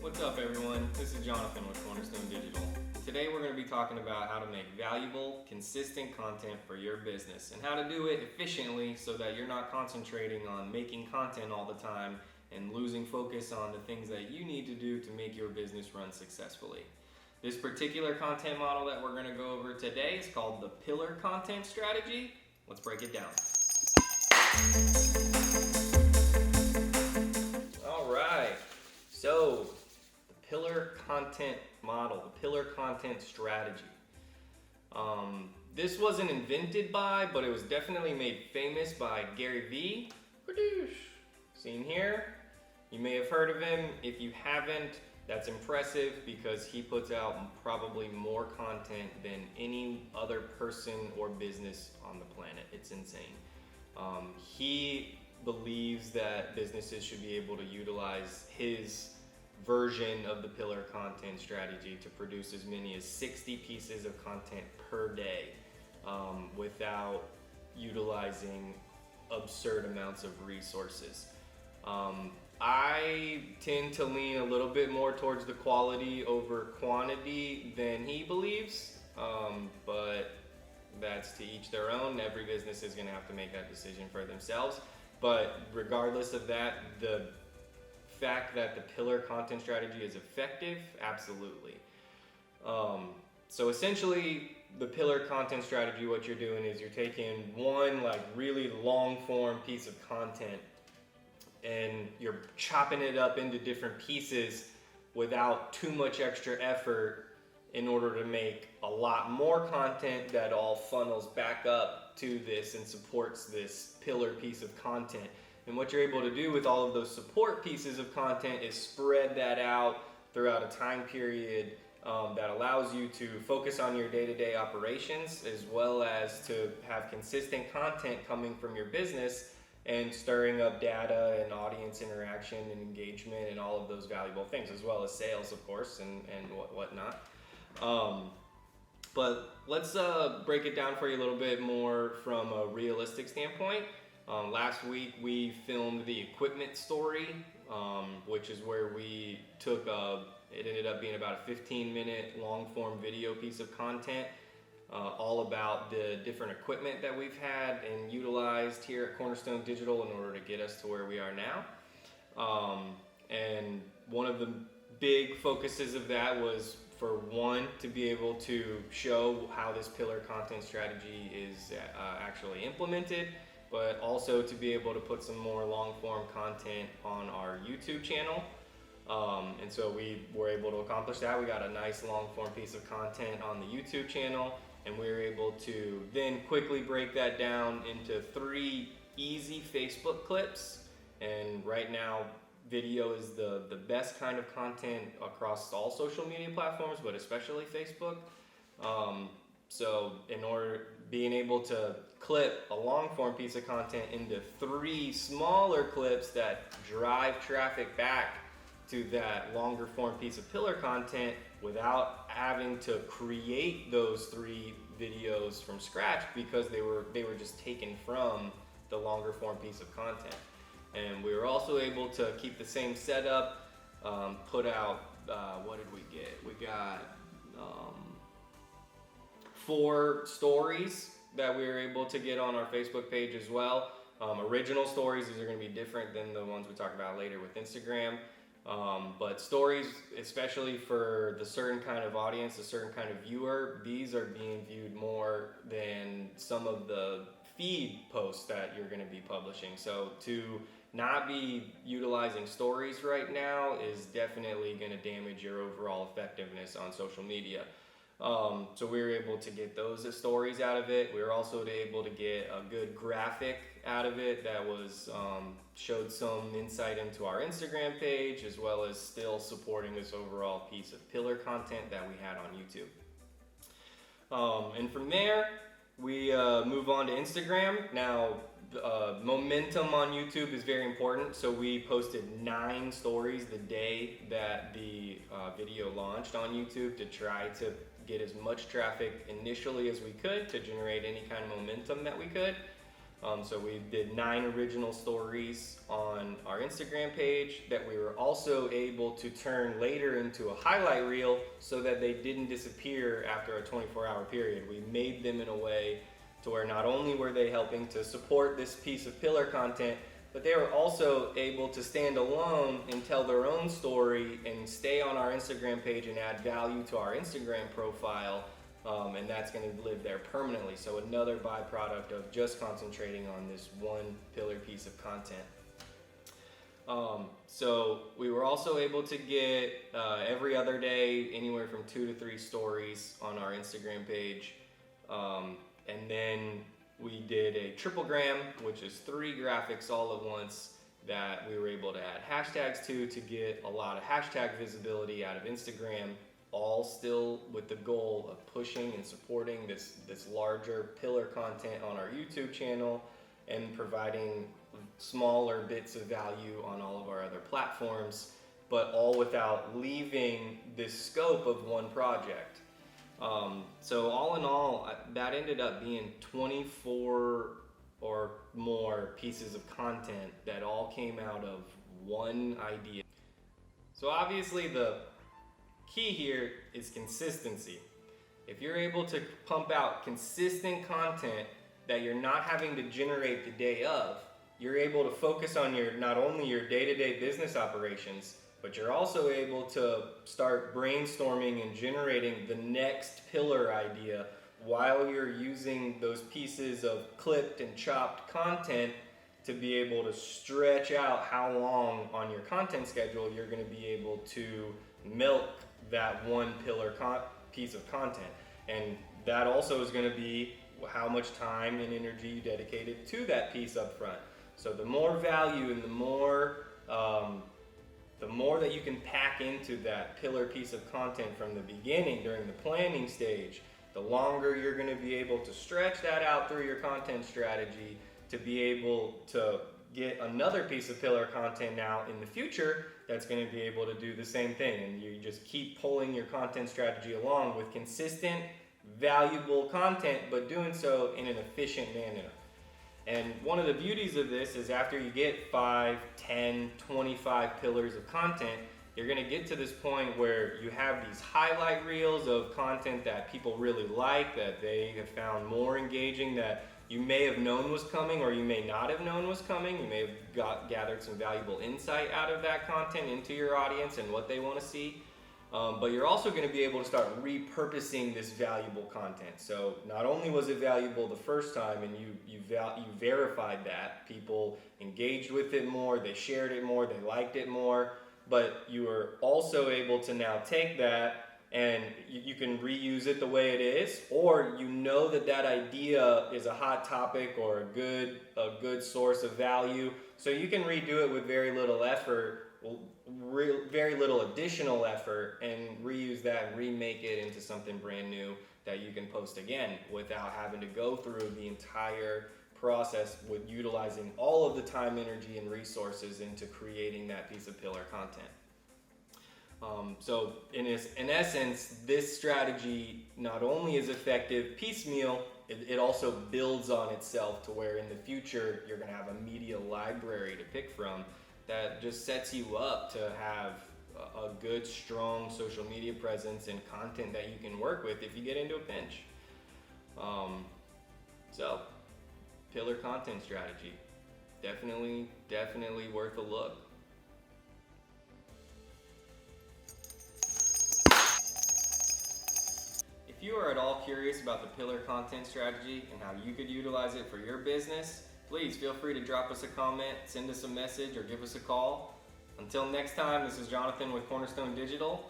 What's up, everyone? This is Jonathan with Cornerstone Digital. Today we're going to be talking about how to make valuable, consistent content for your business and how to do it efficiently so that you're not concentrating on making content all the time and losing focus on the things that you need to do to make your business run successfully. This particular content model that we're going to go over today is called the Pillar Content Strategy. Let's break it down. All right, so the Pillar Content Model, the Pillar Content Strategy. This wasn't invented by, but it was definitely made famous by Gary Vee. Seen here. You may have heard of him. If you haven't, that's impressive because he puts out probably more content than any other person or business on the planet. It's insane. He believes that businesses should be able to utilize his version of the Pillar Content Strategy to produce as many as 60 pieces of content per day without utilizing absurd amounts of resources. I tend to lean a little bit more towards the quality over quantity than he believes, but that's to each their own. Every business is going to have to make that decision for themselves. But regardless of that, the fact that the Pillar Content Strategy is effective, absolutely. So essentially, the Pillar Content Strategy, what you're doing is you're taking one really long form piece of content and you're chopping it up into different pieces without too much extra effort in order to make a lot more content that all funnels back up to this and supports this pillar piece of content. And what you're able to do with all of those support pieces of content is spread that out throughout a time period that allows you to focus on your day-to-day operations as well as to have consistent content coming from your business and stirring up data and audience interaction and engagement and all of those valuable things, as well as sales, of course, and whatnot. But let's break it down for you a little bit more from a realistic standpoint. Last week we filmed the equipment story, which is where we took it ended up being about a 15-minute long-form video piece of content all about the different equipment that we've had and utilized here at Cornerstone Digital in order to get us to where we are now. And one of the big focuses of that was, for one, to be able to show how this Pillar Content Strategy is actually implemented, but also to be able to put some more long-form content on our YouTube channel. And so we were able to accomplish that. We got a nice long-form piece of content on the YouTube channel, and we were able to then quickly break that down into 3 easy Facebook clips. And right now, video is the best kind of content across all social media platforms, but especially Facebook. So in order being able to clip a long form piece of content into 3 smaller clips that drive traffic back to that longer form piece of pillar content without having to create those 3 videos from scratch, because they were just taken from the longer form piece of content. And we were also able to keep the same setup, put out, what did we get? We got 4 stories that we were able to get on our Facebook page as well. Original stories, these are going to be different than the ones we talk about later with Instagram. But stories, especially for the certain kind of audience, a certain kind of viewer, these are being viewed more than some of the feed posts that you're going to be publishing. So to not be utilizing stories right now is definitely going to damage your overall effectiveness on social media. So we were able to get those stories out of it. We were also able to get a good graphic out of it that was showed some insight into our Instagram page, as well as still supporting this overall piece of pillar content that we had on YouTube. And from there, we move on to Instagram. Now, momentum on YouTube is very important, so we posted 9 stories the day that the video launched on YouTube to try to get as much traffic initially as we could to generate any kind of momentum that we could. So we did 9 original stories on our Instagram page that we were also able to turn later into a highlight reel so that they didn't disappear after a 24-hour period. We made them in a way to where not only were they helping to support this piece of pillar content, but they were also able to stand alone and tell their own story and stay on our Instagram page and add value to our Instagram profile. And that's going to live there permanently. So another byproduct of just concentrating on this one pillar piece of content. So we were also able to get every other day anywhere from 2 to 3 stories on our Instagram page. And then we did a triplegram, which is 3 graphics all at once that we were able to add hashtags to get a lot of hashtag visibility out of Instagram, all still with the goal of pushing and supporting this larger pillar content on our YouTube channel and providing smaller bits of value on all of our other platforms, but all without leaving this scope of one project. So all in all, that ended up being 24 or more pieces of content that all came out of one idea. So obviously the key here is consistency. If you're able to pump out consistent content that you're not having to generate the day of, you're able to focus on not only your day-to-day business operations, but you're also able to start brainstorming and generating the next pillar idea while you're using those pieces of clipped and chopped content to be able to stretch out how long on your content schedule you're going to be able to milk that one pillar piece of content. And that also is going to be how much time and energy you dedicated to that piece up front. So the more value and the more that you can pack into that pillar piece of content from the beginning during the planning stage, the longer you're going to be able to stretch that out through your content strategy to be able to get another piece of pillar content now in the future that's going to be able to do the same thing. And you just keep pulling your content strategy along with consistent, valuable content, but doing so in an efficient manner. And one of the beauties of this is after you get 5, 10, 25 pillars of content, you're going to get to this point where you have these highlight reels of content that people really like, that they have found more engaging, that you may have known was coming or you may not have known was coming. You may have gathered some valuable insight out of that content into your audience and what they want to see. But you're also going to be able to start repurposing this valuable content. So not only was it valuable the first time and you verified that, people engaged with it more, they shared it more, they liked it more, but you are also able to now take that and you can reuse it the way it is, or you know that idea is a hot topic or a good source of value, so you can redo it with very little effort, very little additional effort, and reuse that and remake it into something brand new that you can post again without having to go through the entire process with utilizing all of the time, energy, and resources into creating that piece of pillar content. So in essence, this strategy not only is effective piecemeal, it also builds on itself to where in the future you're going to have a media library to pick from that just sets you up to have a good, strong social media presence and content that you can work with if you get into a pinch. So, pillar content strategy, definitely worth a look. If you are at all curious about the pillar content strategy and how you could utilize it for your business, please feel free to drop us a comment, send us a message, or give us a call. Until next time, this is Jonathan with Cornerstone Digital.